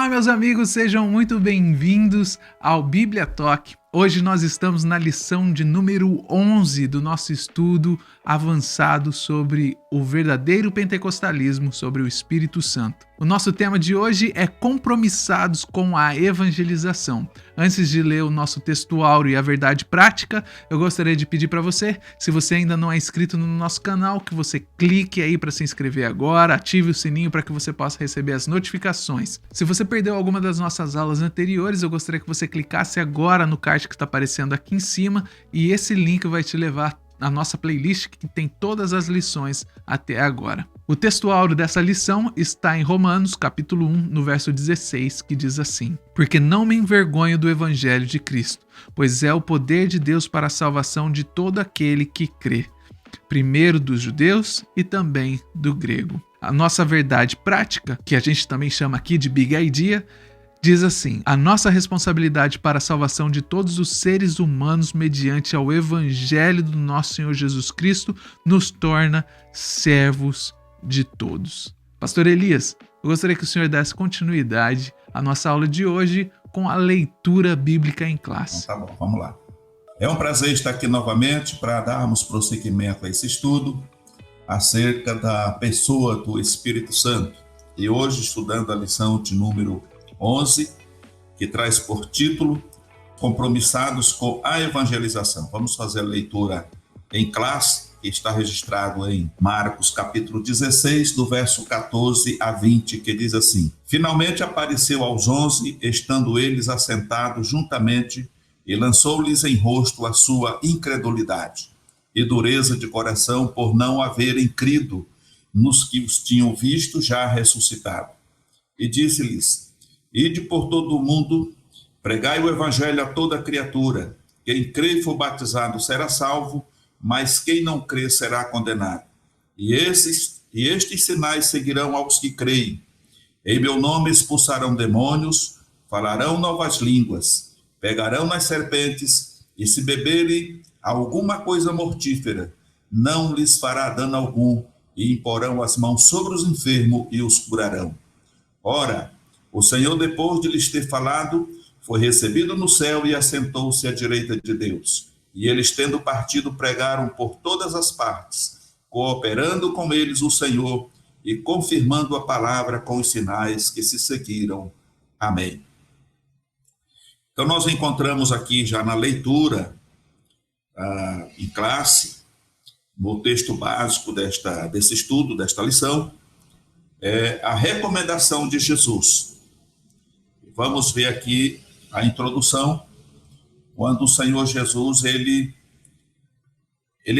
Olá, meus amigos, sejam muito bem-vindos ao Bíblia Talk. Hoje nós estamos na lição de número 11 do nosso estudo avançado sobre o verdadeiro pentecostalismo, sobre o Espírito Santo. O nosso tema de hoje é compromissados com a evangelização. Antes de ler o nosso textuário e a verdade prática, eu gostaria de pedir para você, se você ainda não é inscrito no nosso canal, que você clique aí para se inscrever agora, ative o sininho para que você possa receber as notificações. Se você perdeu alguma das nossas aulas anteriores, eu gostaria que você clicasse agora no card que está aparecendo aqui em cima e esse link vai te levar à nossa playlist que tem todas as lições até agora. O textuário dessa lição está em Romanos, capítulo 1, no verso 16, que diz assim: Porque não me envergonho do evangelho de Cristo, pois é o poder de Deus para a salvação de todo aquele que crê, primeiro dos judeus e também do grego. A nossa verdade prática, que a gente também chama aqui de Big Idea, diz assim: a nossa responsabilidade para a salvação de todos os seres humanos mediante ao evangelho do nosso Senhor Jesus Cristo nos torna servos de todos. Pastor Elias, eu gostaria que o senhor desse continuidade à nossa aula de hoje com a leitura bíblica em classe. Tá bom, vamos lá. É um prazer estar aqui novamente para darmos prosseguimento a esse estudo acerca da pessoa do Espírito Santo. E hoje estudando a lição de número 11, que traz por título Compromissados com a Evangelização. Vamos fazer a leitura em classe, que está registrado em Marcos capítulo 16, do verso 14 a 20, que diz assim: Finalmente apareceu aos 11, estando eles assentados juntamente, e lançou-lhes em rosto a sua incredulidade e dureza de coração por não haverem crido nos que os tinham visto já ressuscitado. E disse-lhes: Ide por todo o mundo, pregai o evangelho a toda criatura. Quem crê e for batizado será salvo, mas quem não crê será condenado. E estes sinais seguirão aos que creem. Em meu nome expulsarão demônios, falarão novas línguas, pegarão nas serpentes, e se beberem alguma coisa mortífera, não lhes fará dano algum, e imporão as mãos sobre os enfermos e os curarão. Ora, o Senhor, depois de lhes ter falado, foi recebido no céu e assentou-se à direita de Deus. E eles, tendo partido, pregaram por todas as partes, cooperando com eles o Senhor e confirmando a palavra com os sinais que se seguiram. Amém. Então, nós encontramos aqui já na leitura, em classe, no texto básico desse estudo, desta lição, a recomendação de Jesus. Vamos ver aqui a introdução, quando o Senhor Jesus, ele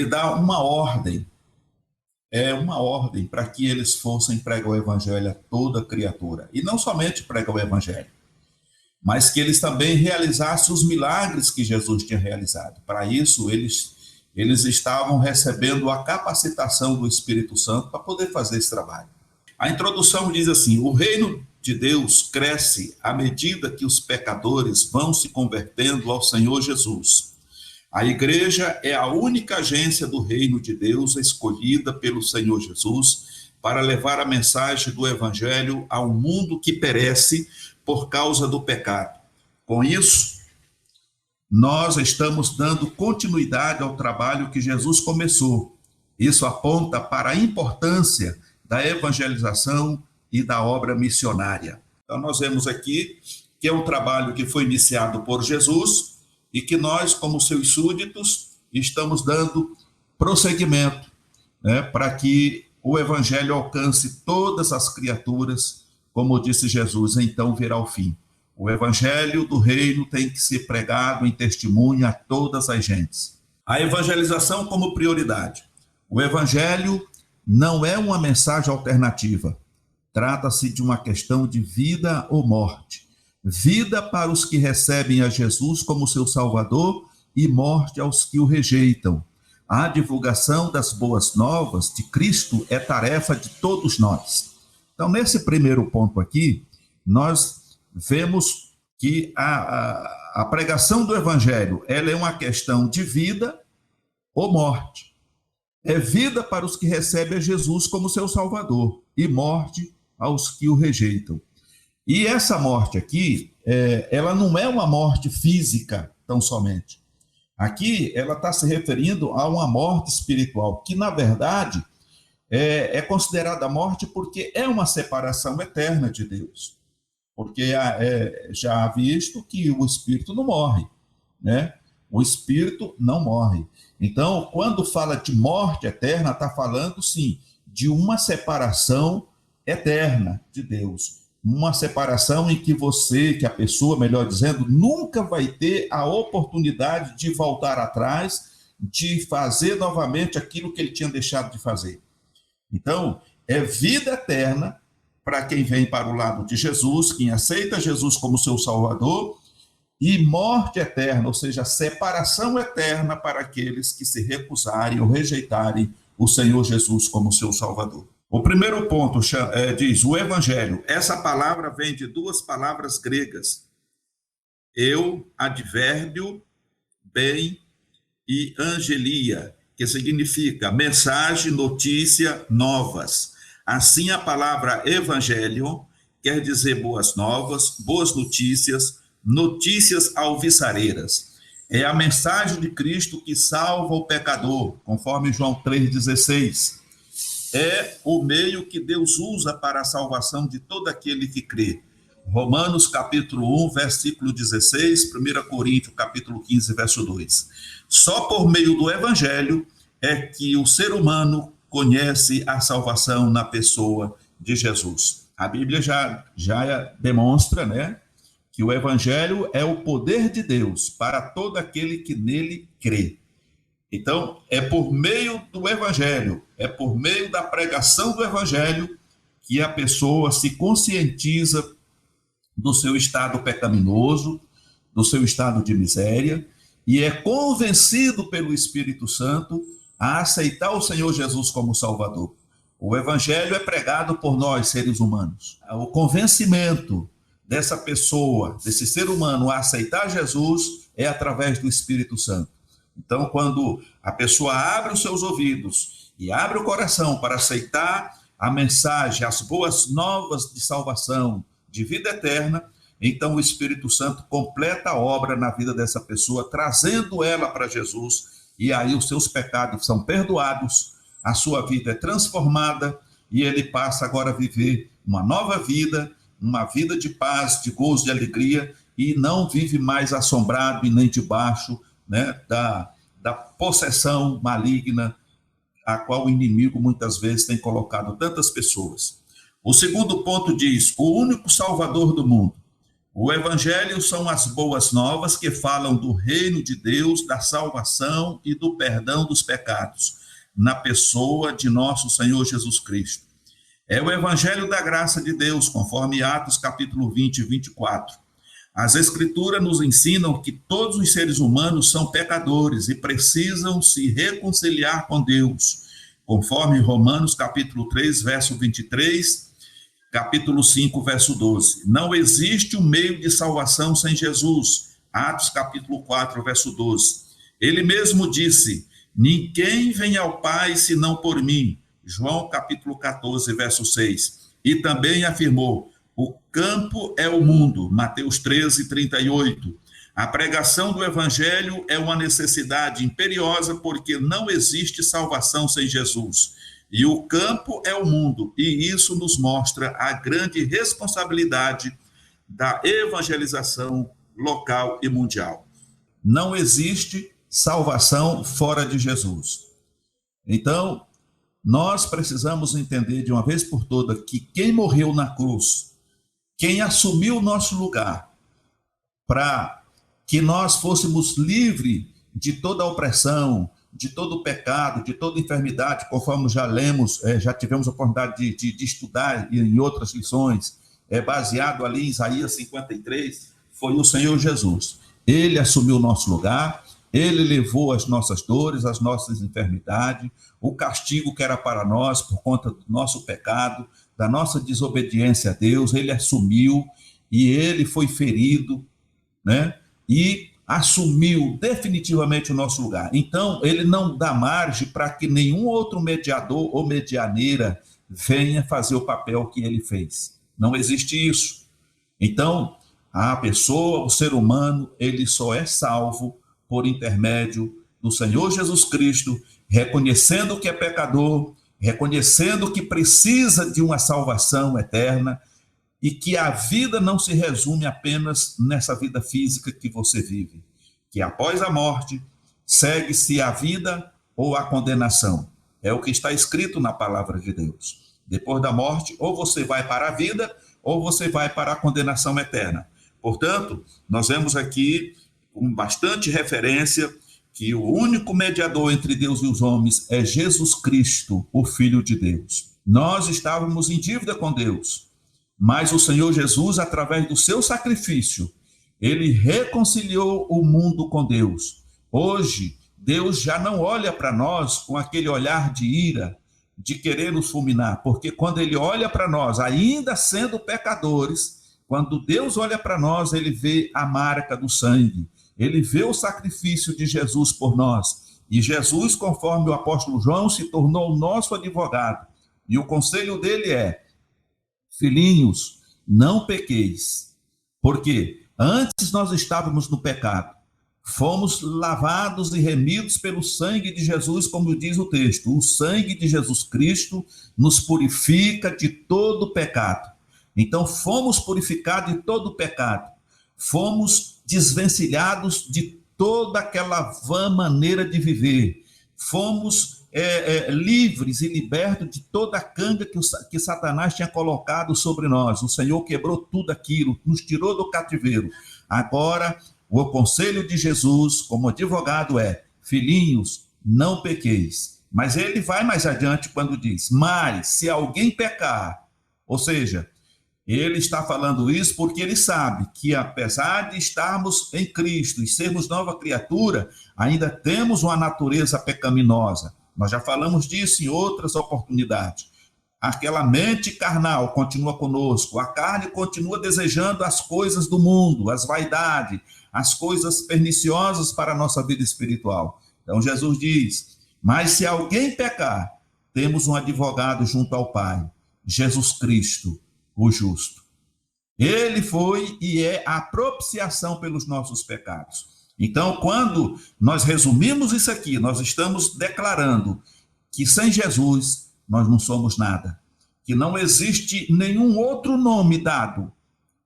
dá uma ordem para que eles fossem pregar o evangelho a toda criatura. E não somente pregar o evangelho, mas que eles também realizassem os milagres que Jesus tinha realizado. Para isso, eles estavam recebendo a capacitação do Espírito Santo para poder fazer esse trabalho. A introdução diz assim: o reino de Deus cresce à medida que os pecadores vão se convertendo ao Senhor Jesus. A igreja é a única agência do reino de Deus escolhida pelo Senhor Jesus para levar a mensagem do evangelho a um mundo que perece por causa do pecado. Com isso, nós estamos dando continuidade ao trabalho que Jesus começou. Isso aponta para a importância da evangelização e da obra missionária. Então, nós vemos aqui que é um trabalho que foi iniciado por Jesus e que nós, como seus súditos, estamos dando prosseguimento, para que o evangelho alcance todas as criaturas, como disse Jesus, então virá o fim. O evangelho do reino tem que ser pregado em testemunho a todas as gentes. A evangelização como prioridade. O evangelho não é uma mensagem alternativa. Trata-se de uma questão de vida ou morte. Vida para os que recebem a Jesus como seu Salvador e morte aos que o rejeitam. A divulgação das boas novas de Cristo é tarefa de todos nós. Então, nesse primeiro ponto aqui, nós vemos que a pregação do Evangelho, ela é uma questão de vida ou morte. É vida para os que recebem a Jesus como seu Salvador e morte aos que o rejeitam. E essa morte aqui, ela não é uma morte física tão somente. Aqui ela está se referindo a uma morte espiritual, que na verdade é considerada morte porque é uma separação eterna de Deus. Porque já há visto que o espírito não morre, né? O espírito não morre. Então, quando fala de morte eterna, está falando, sim, de uma separação eterna de Deus. Uma separação em que a pessoa, melhor dizendo, nunca vai ter a oportunidade de voltar atrás, de fazer novamente aquilo que ele tinha deixado de fazer. Então, é vida eterna para quem vem para o lado de Jesus, quem aceita Jesus como seu Salvador, e morte eterna, ou seja, separação eterna para aqueles que se recusarem ou rejeitarem o Senhor Jesus como seu Salvador. O primeiro ponto diz o Evangelho. Essa palavra vem de duas palavras gregas. Advérbio, bem, e angelia, que significa mensagem, notícia, novas. Assim, a palavra evangelho quer dizer boas novas, boas notícias, notícias alvissareiras. É a mensagem de Cristo que salva o pecador, conforme João 3,16. É o meio que Deus usa para a salvação de todo aquele que crê. Romanos capítulo 1, versículo 16, 1 Coríntios capítulo 15, verso 2. Só por meio do evangelho é que o ser humano conhece a salvação na pessoa de Jesus. A Bíblia já demonstra, né, que o evangelho é o poder de Deus para todo aquele que nele crê. Então, é por meio do evangelho, é por meio da pregação do evangelho que a pessoa se conscientiza do seu estado pecaminoso, do seu estado de miséria, e é convencido pelo Espírito Santo a aceitar o Senhor Jesus como Salvador. O evangelho é pregado por nós, seres humanos. O convencimento dessa pessoa, desse ser humano, a aceitar Jesus é através do Espírito Santo. Então, quando a pessoa abre os seus ouvidos e abre o coração para aceitar a mensagem, as boas novas de salvação, de vida eterna, então o Espírito Santo completa a obra na vida dessa pessoa, trazendo ela para Jesus, e aí os seus pecados são perdoados, a sua vida é transformada, e ele passa agora a viver uma nova vida, uma vida de paz, de gozo, de alegria, e não vive mais assombrado e nem debaixo, né, da possessão maligna a qual o inimigo muitas vezes tem colocado tantas pessoas. O segundo ponto diz: o único Salvador do mundo. O Evangelho são as boas novas que falam do reino de Deus, da salvação e do perdão dos pecados, na pessoa de nosso Senhor Jesus Cristo. É o Evangelho da graça de Deus, conforme Atos capítulo 20 e 24. As Escrituras nos ensinam que todos os seres humanos são pecadores e precisam se reconciliar com Deus, conforme Romanos capítulo 3, verso 23, capítulo 5, verso 12. Não existe um meio de salvação sem Jesus. Atos capítulo 4, verso 12. Ele mesmo disse: ninguém vem ao Pai senão por mim. João capítulo 14, verso 6. E também afirmou: o campo é o mundo. Mateus 13, 38. A pregação do Evangelho é uma necessidade imperiosa porque não existe salvação sem Jesus. E o campo é o mundo, e isso nos mostra a grande responsabilidade da evangelização local e mundial. Não existe salvação fora de Jesus. Então, nós precisamos entender de uma vez por todas que quem morreu na cruz, quem assumiu o nosso lugar para que nós fôssemos livres de toda a opressão, de todo o pecado, de toda enfermidade, conforme já lemos, já tivemos a oportunidade de estudar em outras lições, baseado ali em Isaías 53, foi o Senhor Jesus. Ele assumiu o nosso lugar, ele levou as nossas dores, as nossas enfermidades, o castigo que era para nós por conta do nosso pecado, da nossa desobediência a Deus, ele assumiu e ele foi ferido, né? E assumiu definitivamente o nosso lugar. Então, ele não dá margem para que nenhum outro mediador ou medianeira venha fazer o papel que ele fez. Não existe isso. Então, a pessoa, o ser humano, ele só é salvo por intermédio do Senhor Jesus Cristo, reconhecendo que é pecador, reconhecendo que precisa de uma salvação eterna e que a vida não se resume apenas nessa vida física que você vive, que após a morte segue-se a vida ou a condenação. É o que está escrito na palavra de Deus. Depois da morte, ou você vai para a vida, ou você vai para a condenação eterna. Portanto, nós vemos aqui com bastante referência que o único mediador entre Deus e os homens é Jesus Cristo, o Filho de Deus. Nós estávamos em dívida com Deus, mas o Senhor Jesus, através do seu sacrifício, ele reconciliou o mundo com Deus. Hoje, Deus já não olha para nós com aquele olhar de ira, de querer nos fulminar, porque quando ele olha para nós, ainda sendo pecadores, quando Deus olha para nós, ele vê a marca do sangue, ele vê o sacrifício de Jesus por nós. E Jesus, conforme o apóstolo João, se tornou o nosso advogado. E o conselho dele é: filhinhos, não pequeis, porque antes nós estávamos no pecado, fomos lavados e remidos pelo sangue de Jesus, como diz o texto. O sangue de Jesus Cristo nos purifica de todo pecado. Então, fomos purificados de todo pecado, fomos desvencilhados de toda aquela vã maneira de viver, fomos livres e libertos de toda a canga que Satanás tinha colocado sobre nós. O Senhor quebrou tudo aquilo, nos tirou do cativeiro. Agora, o conselho de Jesus, como advogado, é: filhinhos, não pequeis. Mas ele vai mais adiante quando diz: mas se alguém pecar, ou seja, ele está falando isso porque ele sabe que, apesar de estarmos em Cristo e sermos nova criatura, ainda temos uma natureza pecaminosa. Nós já falamos disso em outras oportunidades. Aquela mente carnal continua conosco, a carne continua desejando as coisas do mundo, as vaidades, as coisas perniciosas para a nossa vida espiritual. Então Jesus diz: mas se alguém pecar, temos um advogado junto ao Pai, Jesus Cristo, o justo. Ele foi e é a propiciação pelos nossos pecados. Então, quando nós resumimos isso aqui, nós estamos declarando que sem Jesus nós não somos nada, que não existe nenhum outro nome dado,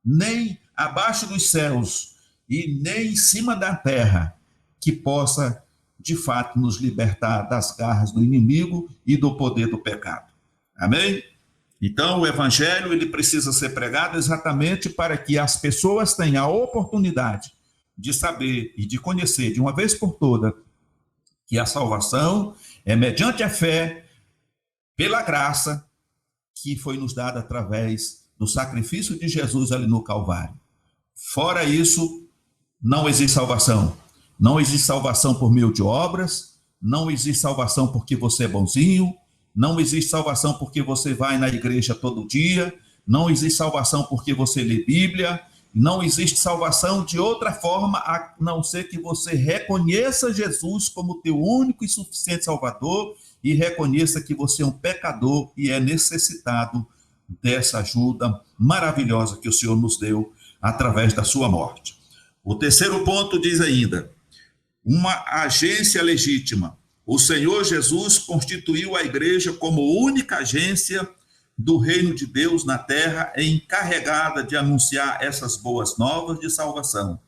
nem abaixo dos céus e nem em cima da terra, que possa, de fato, nos libertar das garras do inimigo e do poder do pecado. Amém? Então, o evangelho ele precisa ser pregado exatamente para que as pessoas tenham a oportunidade de saber e de conhecer de uma vez por toda que a salvação é mediante a fé, pela graça que foi nos dada através do sacrifício de Jesus ali no Calvário. Fora isso, não existe salvação. Não existe salvação por meio de obras, não existe salvação porque você é bonzinho, não existe salvação porque você vai na igreja todo dia, não existe salvação porque você lê Bíblia, não existe salvação de outra forma a não ser que você reconheça Jesus como teu único e suficiente Salvador e reconheça que você é um pecador e é necessitado dessa ajuda maravilhosa que o Senhor nos deu através da sua morte. O terceiro ponto diz ainda: uma agência legítima. O Senhor Jesus constituiu a igreja como única agência do reino de Deus na terra, encarregada de anunciar essas boas novas de salvação.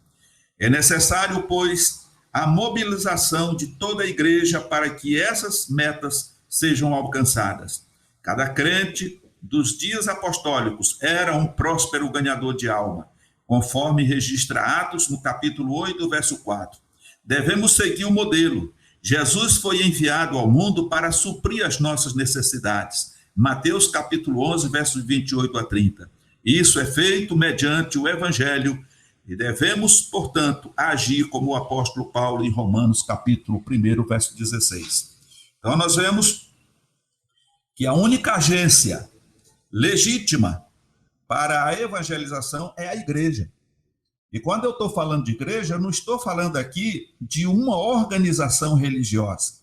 É necessário, pois, a mobilização de toda a igreja para que essas metas sejam alcançadas. Cada crente dos dias apostólicos era um próspero ganhador de alma, conforme registra Atos no capítulo 8, verso 4. Devemos seguir o modelo. Jesus foi enviado ao mundo para suprir as nossas necessidades. Mateus capítulo 11, versos 28 a 30. Isso é feito mediante o evangelho e devemos, portanto, agir como o apóstolo Paulo em Romanos capítulo 1, verso 16. Então nós vemos que a única agência legítima para a evangelização é a igreja. E quando eu estou falando de igreja, eu não estou falando aqui de uma organização religiosa.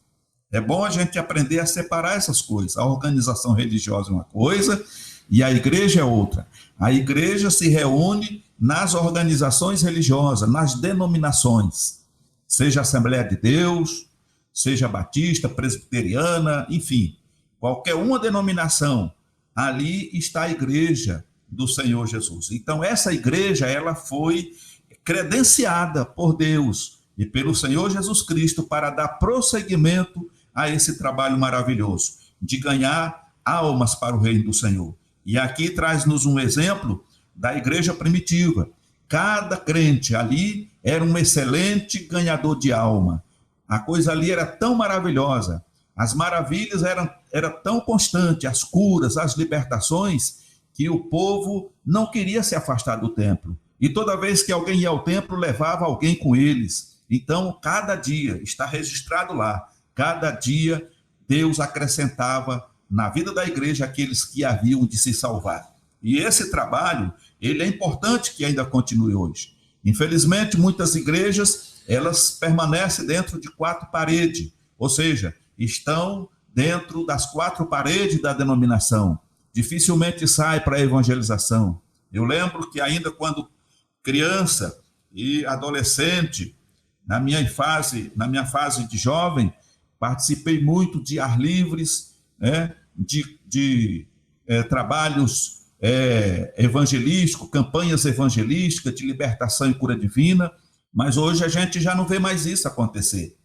É bom a gente aprender a separar essas coisas. A organização religiosa é uma coisa e a igreja é outra. A igreja se reúne nas organizações religiosas, nas denominações, seja Assembleia de Deus, seja batista, presbiteriana, enfim, qualquer uma denominação, ali está a igreja do Senhor Jesus. Então, essa igreja, ela foi credenciada por Deus e pelo Senhor Jesus Cristo para dar prosseguimento a esse trabalho maravilhoso, de ganhar almas para o reino do Senhor. E aqui traz-nos um exemplo da igreja primitiva. Cada crente ali era um excelente ganhador de alma. A coisa ali era tão maravilhosa, as maravilhas eram tão constantes, as curas, as libertações, que o povo não queria se afastar do templo. E toda vez que alguém ia ao templo, levava alguém com eles. Então, cada dia, está registrado lá, cada dia Deus acrescentava na vida da igreja aqueles que haviam de se salvar. E esse trabalho, ele é importante que ainda continue hoje. Infelizmente, muitas igrejas, elas permanecem dentro de 4 paredes, ou seja, estão dentro das 4 paredes da denominação. Dificilmente sai para a evangelização. Eu lembro que ainda quando criança e adolescente, na minha fase de jovem, participei muito de ar livres, né, de trabalhos evangelísticos, campanhas evangelísticas de libertação e cura divina, mas hoje a gente já não vê mais isso acontecer.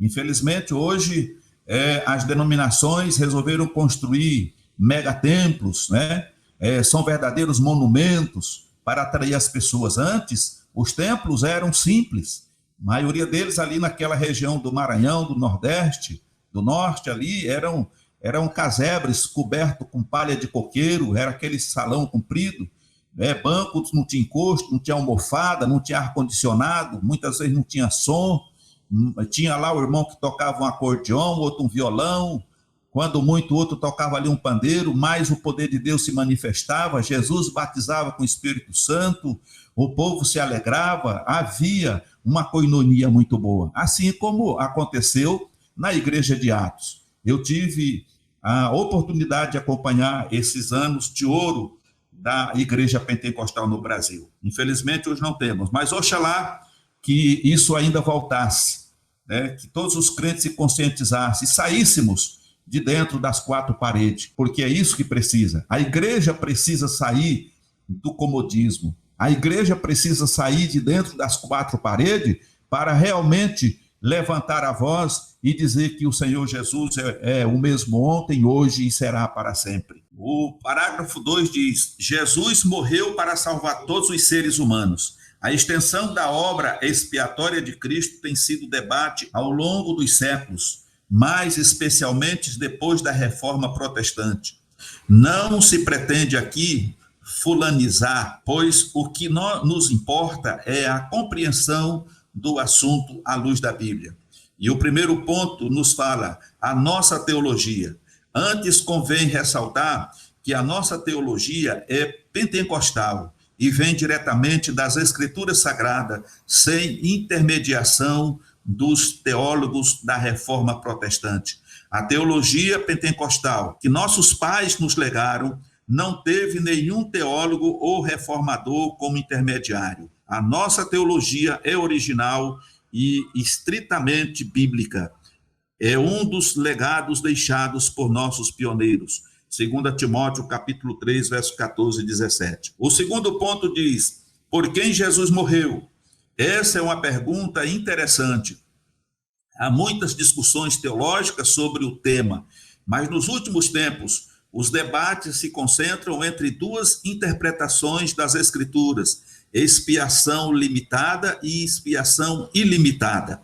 Infelizmente, hoje as denominações resolveram construir megatemplos, né? São verdadeiros monumentos para atrair as pessoas. Antes, os templos eram simples, a maioria deles ali naquela região do Maranhão, do Nordeste, do Norte ali, eram casebres cobertos com palha de coqueiro, era aquele salão comprido, bancos não tinha encosto, não tinha almofada, não tinha ar-condicionado, muitas vezes não tinha som, tinha lá o irmão que tocava um acordeão, outro um violão, quando muito outro tocava ali um pandeiro, mais o poder de Deus se manifestava, Jesus batizava com o Espírito Santo, o povo se alegrava, havia uma coinonia muito boa, assim como aconteceu na igreja de Atos. Eu tive a oportunidade de acompanhar esses anos de ouro da igreja pentecostal no Brasil. Infelizmente hoje não temos, mas oxalá que isso ainda voltasse, né? Que todos os crentes se conscientizassem e saíssemos de dentro das 4 paredes, porque é isso que precisa. A igreja precisa sair do comodismo, a igreja precisa sair de dentro das 4 paredes para realmente levantar a voz e dizer que o Senhor Jesus é o mesmo ontem, hoje e será para sempre. O parágrafo 2 diz: Jesus morreu para salvar todos os seres humanos. A extensão da obra expiatória de Cristo tem sido debate ao longo dos séculos, mais especialmente depois da Reforma Protestante. Não se pretende aqui fulanizar, pois o que nos importa é a compreensão do assunto à luz da Bíblia. E o primeiro ponto nos fala a nossa teologia. Antes convém ressaltar que a nossa teologia é pentecostal e vem diretamente das Escrituras Sagradas, sem intermediação dos teólogos da Reforma Protestante. A teologia pentecostal que nossos pais nos legaram não teve nenhum teólogo ou reformador como intermediário. A nossa teologia é original e estritamente bíblica. É um dos legados deixados por nossos pioneiros. 2 Timóteo, capítulo 3, verso 14 e 17. O segundo ponto diz: por quem Jesus morreu? Essa é uma pergunta interessante. Há muitas discussões teológicas sobre o tema, mas nos últimos tempos, os debates se concentram entre 2 interpretações das Escrituras: expiação limitada e expiação ilimitada.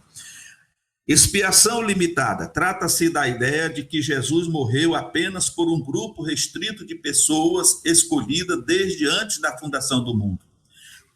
Expiação limitada trata-se da ideia de que Jesus morreu apenas por um grupo restrito de pessoas escolhidas desde antes da fundação do mundo.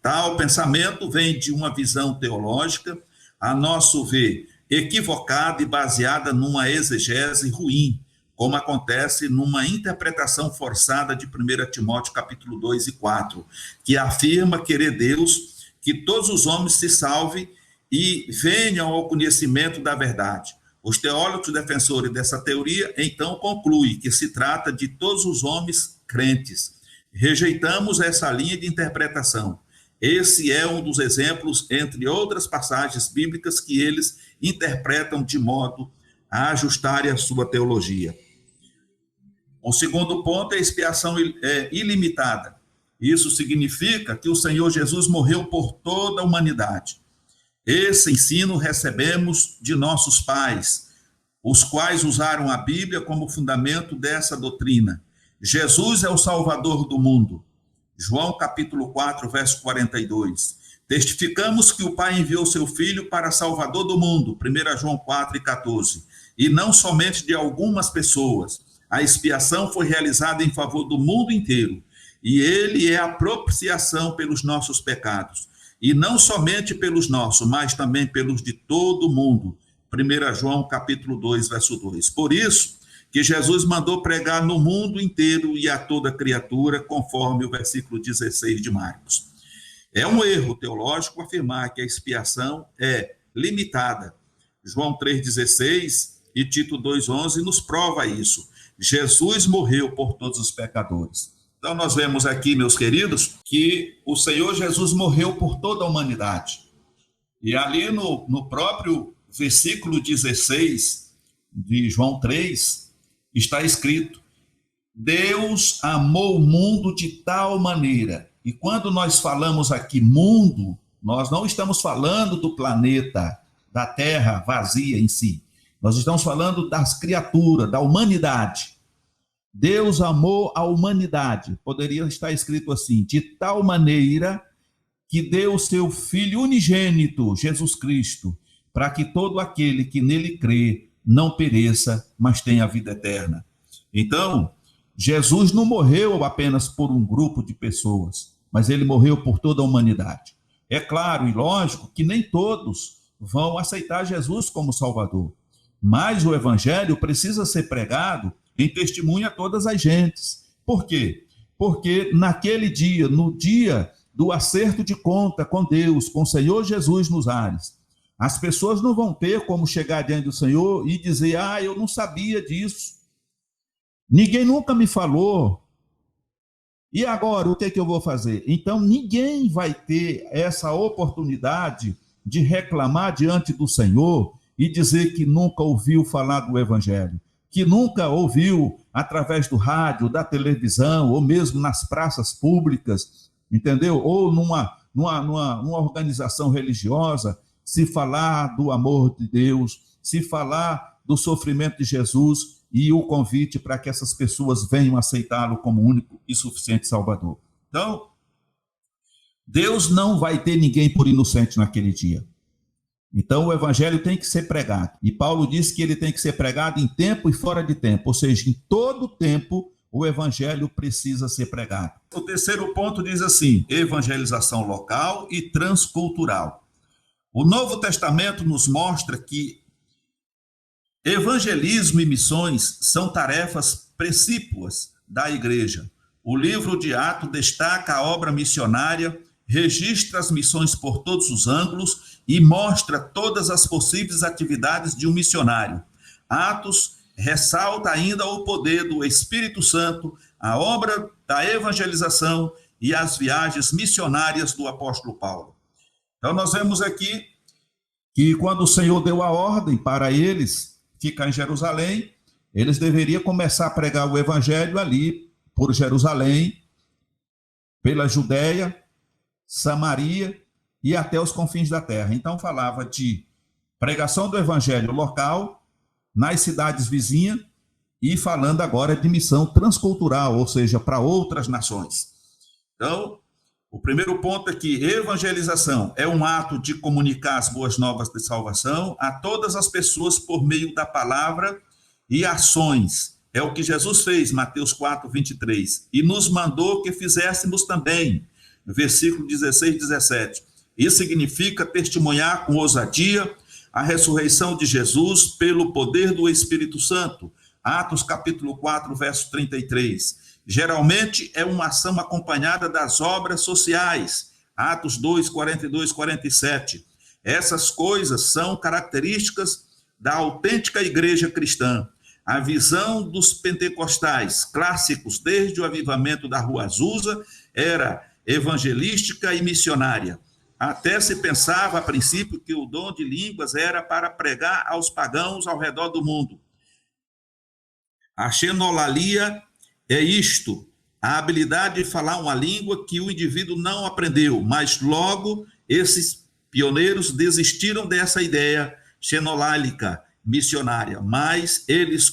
Tal pensamento vem de uma visão teológica, a nosso ver, equivocada e baseada numa exegese ruim, como acontece numa interpretação forçada de 1 Timóteo capítulo 2 e 4, que afirma querer Deus que todos os homens se salvem e venham ao conhecimento da verdade. Os teólogos defensores dessa teoria, então, concluem que se trata de todos os homens crentes. Rejeitamos essa linha de interpretação. Esse é um dos exemplos, entre outras passagens bíblicas, que eles interpretam de modo a ajustarem a sua teologia. O segundo ponto é a expiação ilimitada. Isso significa que o Senhor Jesus morreu por toda a humanidade. Esse ensino recebemos de nossos pais, os quais usaram a Bíblia como fundamento dessa doutrina. Jesus é o Salvador do mundo. João capítulo 4, verso 42. Testificamos que o Pai enviou seu Filho para Salvador do mundo, 1 João 4 e 14. E não somente de algumas pessoas. A expiação foi realizada em favor do mundo inteiro. E ele é a propiciação pelos nossos pecados. E não somente pelos nossos, mas também pelos de todo o mundo. 1 João capítulo 2, verso 2. Por isso que Jesus mandou pregar no mundo inteiro e a toda criatura, conforme o versículo 16 de Marcos. É um erro teológico afirmar que a expiação é limitada. João 3,16 e Tito 2,11 nos prova isso. Jesus morreu por todos os pecadores. Então nós vemos aqui, meus queridos, que o Senhor Jesus morreu por toda a humanidade. E ali no próprio versículo 16 de João 3, está escrito: Deus amou o mundo de tal maneira. E quando nós falamos aqui mundo, nós não estamos falando do planeta, da terra vazia em si. Nós estamos falando das criaturas, da humanidade. Deus amou a humanidade. Poderia estar escrito assim: de tal maneira que deu o seu Filho unigênito, Jesus Cristo, para que todo aquele que nele crê não pereça, mas tenha a vida eterna. Então, Jesus não morreu apenas por um grupo de pessoas, mas ele morreu por toda a humanidade. É claro e lógico que nem todos vão aceitar Jesus como Salvador, mas o evangelho precisa ser pregado em testemunho a todas as gentes. Por quê? Porque naquele dia, no dia do acerto de conta com Deus, com o Senhor Jesus nos ares, as pessoas não vão ter como chegar diante do Senhor e dizer: eu não sabia disso, ninguém nunca me falou, e agora o que é que eu vou fazer? Então ninguém vai ter essa oportunidade de reclamar diante do Senhor e dizer que nunca ouviu falar do evangelho, que nunca ouviu através do rádio, da televisão, ou mesmo nas praças públicas, entendeu? Ou numa organização religiosa, se falar do amor de Deus, se falar do sofrimento de Jesus e o convite para que essas pessoas venham aceitá-lo como único e suficiente Salvador. Então, Deus não vai ter ninguém por inocente naquele dia. Então, o evangelho tem que ser pregado. E Paulo diz que ele tem que ser pregado em tempo e fora de tempo, ou seja, em todo tempo o evangelho precisa ser pregado. O terceiro ponto diz assim: evangelização local e transcultural. O Novo Testamento nos mostra que evangelismo e missões são tarefas precípuas da igreja. O livro de Atos destaca a obra missionária, registra as missões por todos os ângulos e mostra todas as possíveis atividades de um missionário. Atos ressalta ainda o poder do Espírito Santo, a obra da evangelização e as viagens missionárias do apóstolo Paulo. Então nós vemos aqui que quando o Senhor deu a ordem para eles ficar em Jerusalém, eles deveriam começar a pregar o evangelho ali por Jerusalém, pela Judéia, Samaria e até os confins da terra. Então falava de pregação do evangelho local, nas cidades vizinhas, e falando agora de missão transcultural, ou seja, para outras nações. Então, o primeiro ponto é que evangelização é um ato de comunicar as boas novas de salvação a todas as pessoas por meio da palavra e ações. É o que Jesus fez, Mateus 4, 23, e nos mandou que fizéssemos também, versículo 16 e 17. Isso significa testemunhar com ousadia a ressurreição de Jesus pelo poder do Espírito Santo. Atos capítulo 4, verso 33. Geralmente é uma ação acompanhada das obras sociais. Atos 2, 42, 47. Essas coisas são características da autêntica igreja cristã. A visão dos pentecostais clássicos, desde o avivamento da Rua Azusa, era evangelística e missionária. Até se pensava, a princípio, que o dom de línguas era para pregar aos pagãos ao redor do mundo. A xenolalia é isto, a habilidade de falar uma língua que o indivíduo não aprendeu, mas logo esses pioneiros desistiram dessa ideia xenolálica missionária, mas eles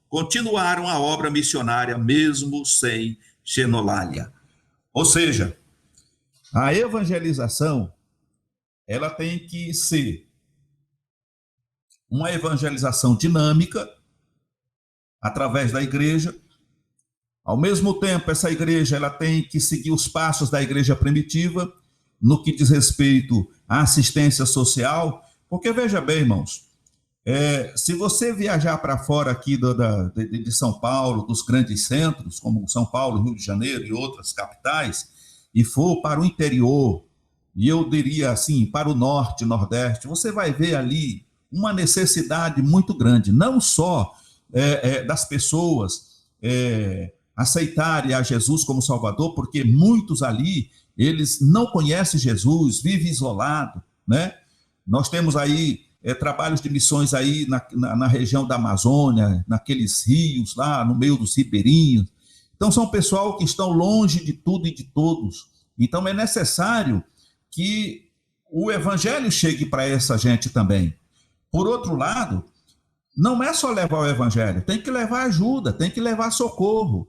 continuaram a obra missionária mesmo sem xenolalia. Ou seja, a evangelização, ela tem que ser uma evangelização dinâmica, através da igreja. Ao mesmo tempo, essa igreja ela tem que seguir os passos da igreja primitiva, no que diz respeito à assistência social, porque veja bem, irmãos, se você viajar para fora aqui de São Paulo, dos grandes centros, como São Paulo, Rio de Janeiro e outras capitais, e for para o interior, e eu diria assim, para o norte, nordeste, você vai ver ali uma necessidade muito grande, não só das pessoas aceitarem a Jesus como Salvador, porque muitos ali, eles não conhecem Jesus, vivem isolado, né? Nós temos aí trabalhos de missões aí na região da Amazônia, naqueles rios lá, no meio dos ribeirinhos. Então, são pessoal que estão longe de tudo e de todos. Então, é necessário que o evangelho chegue para essa gente também. Por outro lado, não é só levar o evangelho, tem que levar ajuda, tem que levar socorro.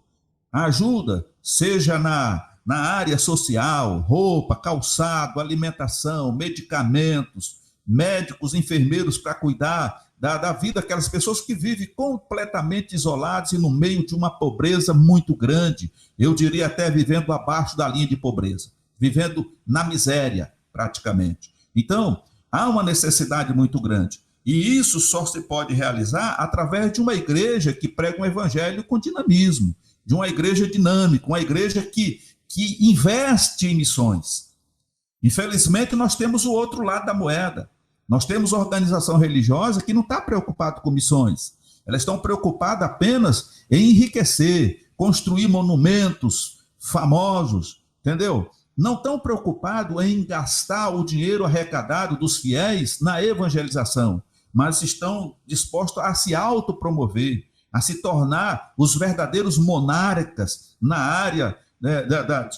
A ajuda, seja na área social, roupa, calçado, alimentação, medicamentos, médicos, enfermeiros para cuidar da vida daquelas pessoas que vivem completamente isoladas e no meio de uma pobreza muito grande. Eu diria até vivendo abaixo da linha de pobreza, vivendo na miséria, praticamente. Então, há uma necessidade muito grande. E isso só se pode realizar através de uma igreja que prega um evangelho com dinamismo, de uma igreja dinâmica, uma igreja que investe em missões. Infelizmente, nós temos o outro lado da moeda. Nós temos organização religiosa que não está preocupada com missões. Elas estão preocupadas apenas em enriquecer, construir monumentos famosos, entendeu? Não estão preocupados em gastar o dinheiro arrecadado dos fiéis na evangelização, mas estão dispostos a se autopromover, a se tornar os verdadeiros monarcas na área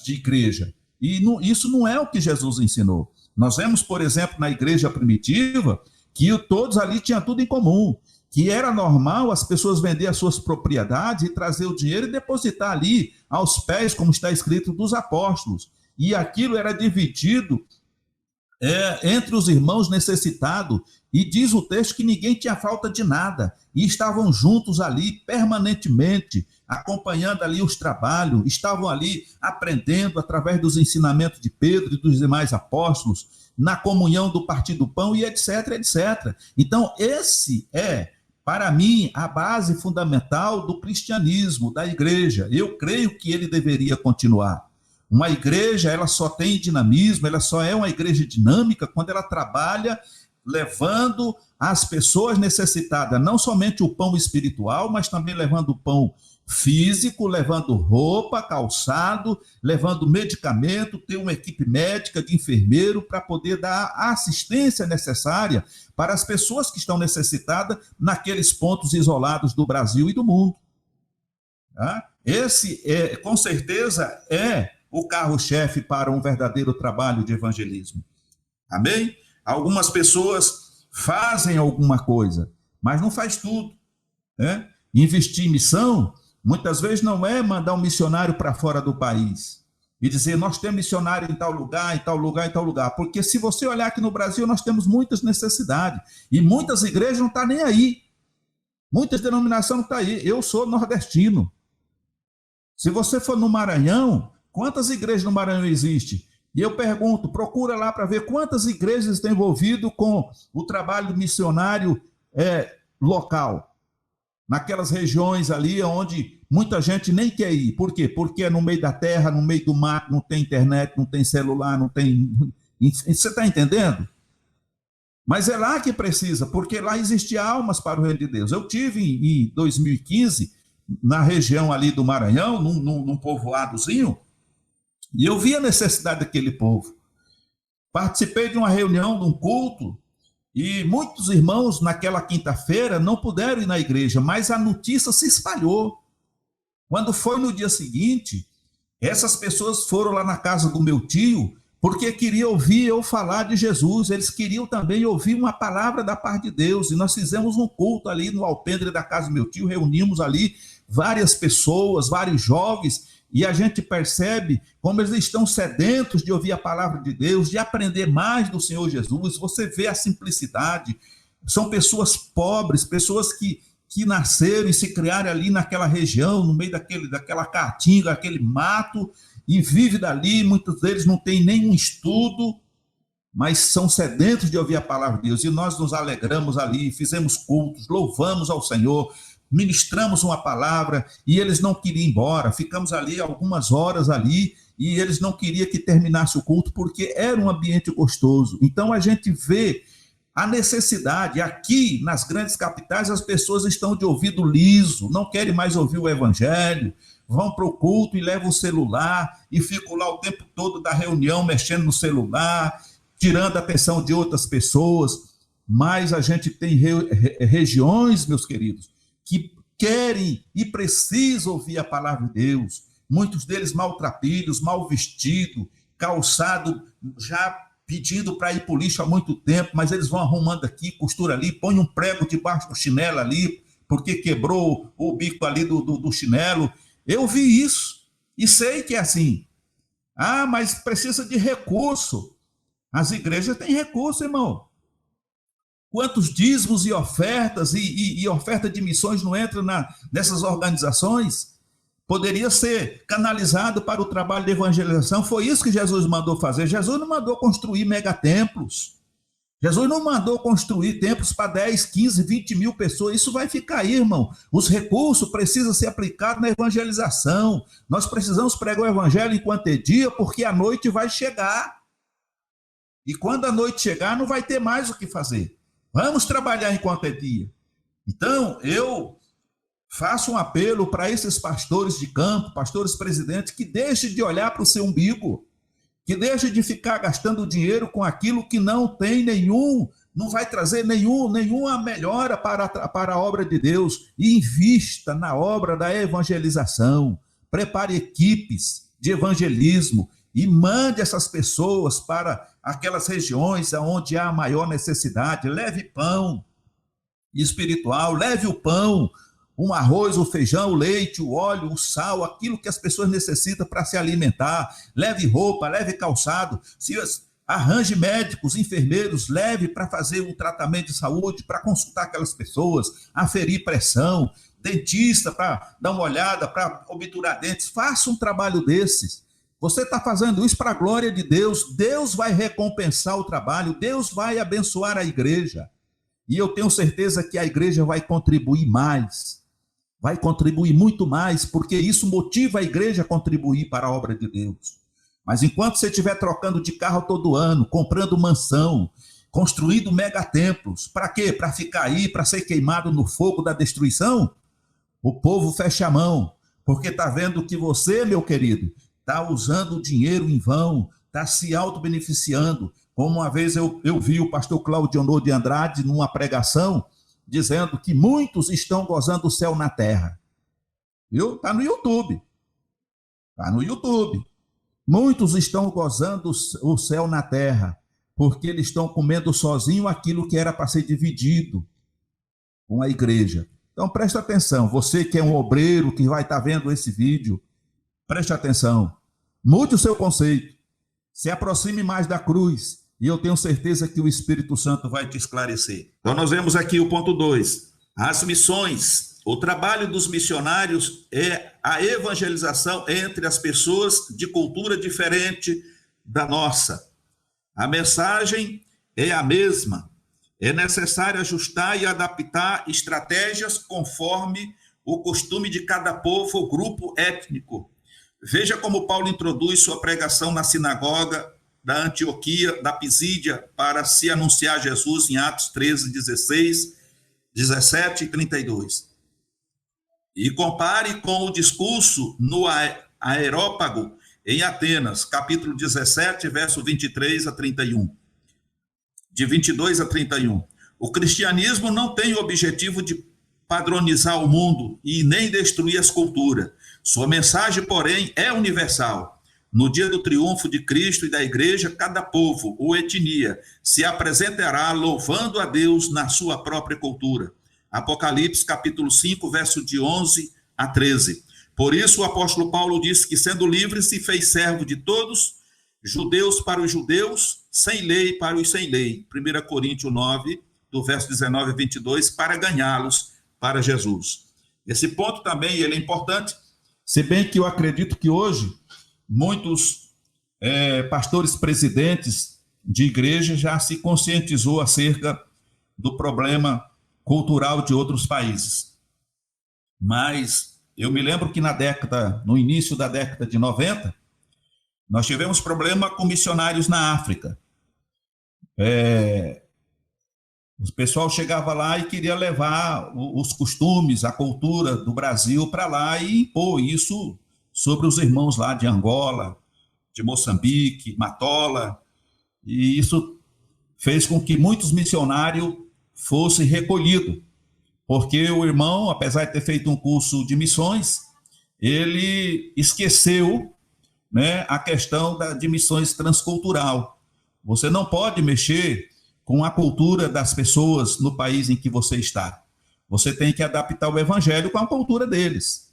de igreja. E isso não é o que Jesus ensinou. Nós vemos, por exemplo, na igreja primitiva, que todos ali tinham tudo em comum, que era normal as pessoas vender as suas propriedades e trazer o dinheiro e depositar ali aos pés, como está escrito, dos apóstolos. E aquilo era dividido entre os irmãos necessitados, e diz o texto que ninguém tinha falta de nada, e estavam juntos ali permanentemente, acompanhando ali os trabalhos, estavam ali aprendendo através dos ensinamentos de Pedro e dos demais apóstolos, na comunhão do partir do pão e etc, etc. Então, esse é, para mim, a base fundamental do cristianismo, da igreja. Eu creio que ele deveria continuar. Uma igreja, ela só tem dinamismo, ela só é uma igreja dinâmica quando ela trabalha levando às pessoas necessitadas não somente o pão espiritual, mas também levando o pão físico, levando roupa, calçado, levando medicamento, ter uma equipe médica de enfermeiro para poder dar a assistência necessária para as pessoas que estão necessitadas naqueles pontos isolados do Brasil e do mundo. Tá? Esse, com certeza, é o carro-chefe para um verdadeiro trabalho de evangelismo. Amém? Algumas pessoas fazem alguma coisa, mas não faz tudo, né? Investir em missão, muitas vezes não é mandar um missionário para fora do país e dizer, nós temos missionário em tal lugar, em tal lugar, em tal lugar. Porque se você olhar aqui no Brasil, nós temos muitas necessidades. E muitas igrejas não estão nem aí. Muitas denominações não estão aí. Eu sou nordestino. Se você for no Maranhão, quantas igrejas no Maranhão existem? E eu pergunto, procura lá para ver quantas igrejas estão envolvidas com o trabalho missionário local, naquelas regiões ali onde muita gente nem quer ir. Por quê? Porque é no meio da terra, no meio do mato, não tem internet, não tem celular, não tem... Você está entendendo? Mas é lá que precisa, porque lá existem almas para o reino de Deus. Eu tive em 2015, na região ali do Maranhão, num povoadozinho, e eu vi a necessidade daquele povo. Participei de uma reunião, de um culto, e muitos irmãos naquela quinta-feira não puderam ir na igreja, mas a notícia se espalhou. Quando foi no dia seguinte, essas pessoas foram lá na casa do meu tio, porque queriam ouvir eu falar de Jesus, eles queriam também ouvir uma palavra da parte de Deus, e nós fizemos um culto ali no alpendre da casa do meu tio, reunimos ali várias pessoas, vários jovens, e a gente percebe como eles estão sedentos de ouvir a palavra de Deus, de aprender mais do Senhor Jesus. Você vê a simplicidade, são pessoas pobres, pessoas que nasceram e se criaram ali naquela região, no meio daquela caatinga, aquele mato, e vive dali. Muitos deles não têm nenhum estudo, mas são sedentos de ouvir a palavra de Deus, e nós nos alegramos ali, fizemos cultos, louvamos ao Senhor, ministramos uma palavra, e eles não queriam ir embora, ficamos ali algumas horas ali, e eles não queriam que terminasse o culto, porque era um ambiente gostoso. Então a gente vê a necessidade. Aqui nas grandes capitais as pessoas estão de ouvido liso, não querem mais ouvir o evangelho, vão para o culto e levam o celular, e ficam lá o tempo todo da reunião mexendo no celular, tirando a atenção de outras pessoas. Mas a gente tem regiões, meus queridos, que querem e precisam ouvir a palavra de Deus. Muitos deles maltrapilhos, mal vestidos, calçado, já pedindo para ir para o lixo há muito tempo, mas eles vão arrumando aqui, costura ali, põe um prego debaixo do chinelo ali, porque quebrou o bico ali do chinelo. Eu vi isso e sei que é assim. Ah, mas precisa de recurso. As igrejas têm recurso, irmão. Quantos dízimos e ofertas e oferta de missões não entram nessas organizações? Poderia ser canalizado para o trabalho de evangelização. Foi isso que Jesus mandou fazer. Jesus não mandou construir megatemplos. Jesus não mandou construir templos para 10, 15, 20 mil pessoas. Isso vai ficar aí, irmão. Os recursos precisam ser aplicados na evangelização. Nós precisamos pregar o evangelho enquanto é dia, porque a noite vai chegar. E quando a noite chegar, não vai ter mais o que fazer. Vamos trabalhar enquanto é dia. Então, eu faço um apelo para esses pastores de campo, pastores presidentes, que deixem de olhar para o seu umbigo, que deixem de ficar gastando dinheiro com aquilo que não tem não vai trazer nenhuma melhora para a obra de Deus. E invista na obra da evangelização, prepare equipes de evangelismo e mande essas pessoas para aquelas regiões onde há maior necessidade. Leve pão espiritual, leve o pão, um arroz, o feijão, o leite, o óleo, o sal, aquilo que as pessoas necessitam para se alimentar. Leve roupa, leve calçado. Arranje médicos, enfermeiros, leve para fazer um tratamento de saúde, para consultar aquelas pessoas, aferir pressão, dentista para dar uma olhada, para obturar dentes. Faça um trabalho desses. Você está fazendo isso para a glória de Deus. Deus vai recompensar o trabalho, Deus vai abençoar a igreja. E eu tenho certeza que a igreja vai contribuir mais, vai contribuir muito mais, porque isso motiva a igreja a contribuir para a obra de Deus. Mas enquanto você estiver trocando de carro todo ano, comprando mansão, construindo megatemplos, para quê? Para ficar aí, para ser queimado no fogo da destruição? O povo fecha a mão, porque está vendo que você, meu querido, está usando o dinheiro em vão, está se auto-beneficiando. Como uma vez eu vi o pastor Claudionor de Andrade numa pregação, dizendo que muitos estão gozando o céu na terra. Viu? Está no YouTube. Está no YouTube. Muitos estão gozando o céu na terra, porque eles estão comendo sozinho aquilo que era para ser dividido com a igreja. Então preste atenção, você que é um obreiro, que vai estar vendo esse vídeo, preste atenção, mude o seu conceito, se aproxime mais da cruz, e eu tenho certeza que o Espírito Santo vai te esclarecer. Então nós vemos aqui o ponto 2, as missões. O trabalho dos missionários é a evangelização entre as pessoas de cultura diferente da nossa. A mensagem é a mesma. É necessário ajustar e adaptar estratégias conforme o costume de cada povo ou grupo étnico. Veja como Paulo introduz sua pregação na sinagoga da Antioquia, da Pisídia, para se anunciar Jesus em Atos 13, 16, 17 e 32. E compare com o discurso no Areópago, em Atenas, capítulo 17, verso 23 a 31. De 22 a 31. O cristianismo não tem o objetivo de padronizar o mundo e nem destruir as culturas. Sua mensagem, porém, é universal. No dia do triunfo de Cristo e da igreja, cada povo ou etnia se apresentará louvando a Deus na sua própria cultura. Apocalipse, capítulo 5, verso de 11 a 13. Por isso o apóstolo Paulo disse que, sendo livre, se fez servo de todos, judeus para os judeus, sem lei para os sem lei. 1 Coríntios 9, do verso 19 a 22, para ganhá-los para Jesus. Esse ponto também ele é importante, se bem que eu acredito que hoje muitos pastores presidentes de igreja já se conscientizou acerca do problema cultural de outros países. Mas eu me lembro que no início da década de 90, nós tivemos problema com missionários na África. O pessoal chegava lá e queria levar os costumes, a cultura do Brasil para lá e impor isso sobre os irmãos lá de Angola, de Moçambique, Matola, e isso fez com que muitos missionários fossem recolhidos, porque o irmão, apesar de ter feito um curso de missões, ele esqueceu, né, a questão de missões transcultural. Você não pode mexer com a cultura das pessoas no país em que você está. Você tem que adaptar o evangelho com a cultura deles.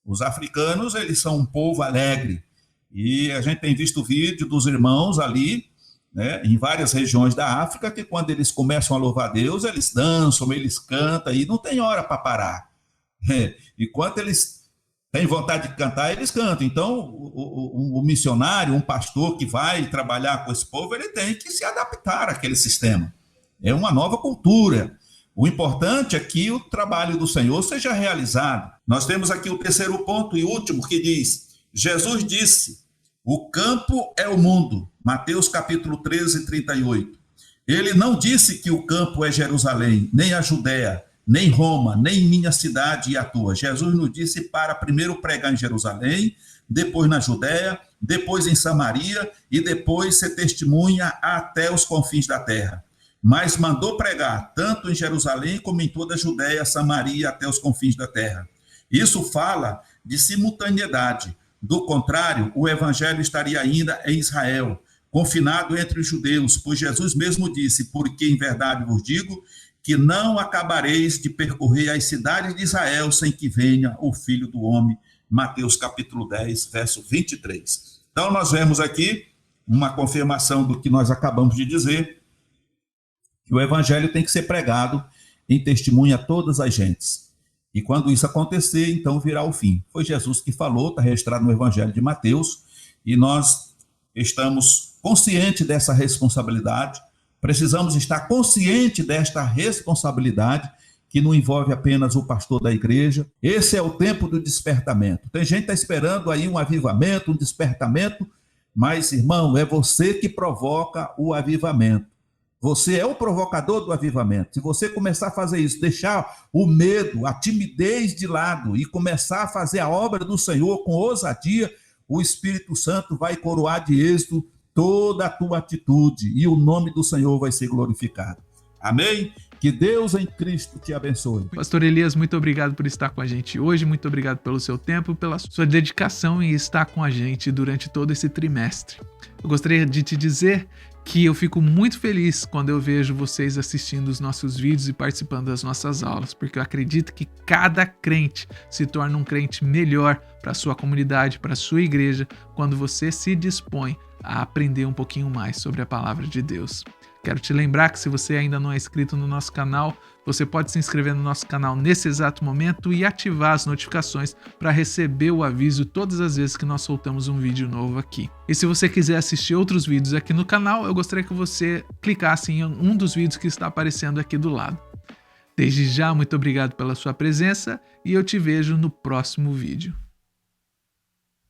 Os africanos, eles são um povo alegre, e a gente tem visto vídeo dos irmãos ali, né, em várias regiões da África, que quando eles começam a louvar a Deus, eles dançam, eles cantam, e não tem hora para parar. Enquanto eles têm vontade de cantar, eles cantam. Então, o missionário, um pastor que vai trabalhar com esse povo, ele tem que se adaptar àquele sistema. É uma nova cultura. O importante é que o trabalho do Senhor seja realizado. Nós temos aqui o terceiro ponto e último, que diz: Jesus disse, o campo é o mundo. Mateus capítulo 13, 38. Ele não disse que o campo é Jerusalém, nem a Judéia, nem Roma, nem minha cidade e a tua. Jesus nos disse para primeiro pregar em Jerusalém, depois na Judéia, depois em Samaria e depois ser testemunha até os confins da terra. Mas mandou pregar tanto em Jerusalém como em toda a Judéia, Samaria até os confins da terra. Isso fala de simultaneidade. Do contrário, o evangelho estaria ainda em Israel, confinado entre os judeus, pois Jesus mesmo disse, porque em verdade vos digo, que não acabareis de percorrer as cidades de Israel sem que venha o Filho do Homem. Mateus capítulo 10, verso 23. Então nós vemos aqui uma confirmação do que nós acabamos de dizer, que o evangelho tem que ser pregado em testemunho a todas as gentes. E quando isso acontecer, então virá o fim. Foi Jesus que falou, está registrado no Evangelho de Mateus, e nós estamos conscientes dessa responsabilidade, precisamos estar conscientes desta responsabilidade, que não envolve apenas o pastor da igreja. Esse é o tempo do despertamento. Tem gente que está esperando aí um avivamento, um despertamento, mas, irmão, é você que provoca o avivamento. Você é o provocador do avivamento. Se você começar a fazer isso, deixar o medo, a timidez de lado e começar a fazer a obra do Senhor com ousadia, o Espírito Santo vai coroar de êxito toda a tua atitude e o nome do Senhor vai ser glorificado. Amém? Que Deus em Cristo te abençoe. Pastor Elias, muito obrigado por estar com a gente hoje, muito obrigado pelo seu tempo, pela sua dedicação em estar com a gente durante todo esse trimestre. Eu gostaria de te dizer que eu fico muito feliz quando eu vejo vocês assistindo os nossos vídeos e participando das nossas aulas, porque eu acredito que cada crente se torna um crente melhor para a sua comunidade, para a sua igreja, quando você se dispõe a aprender um pouquinho mais sobre a palavra de Deus. Quero te lembrar que se você ainda não é inscrito no nosso canal, você pode se inscrever no nosso canal nesse exato momento e ativar as notificações para receber o aviso todas as vezes que nós soltamos um vídeo novo aqui. E se você quiser assistir outros vídeos aqui no canal, eu gostaria que você clicasse em um dos vídeos que está aparecendo aqui do lado. Desde já, muito obrigado pela sua presença e eu te vejo no próximo vídeo.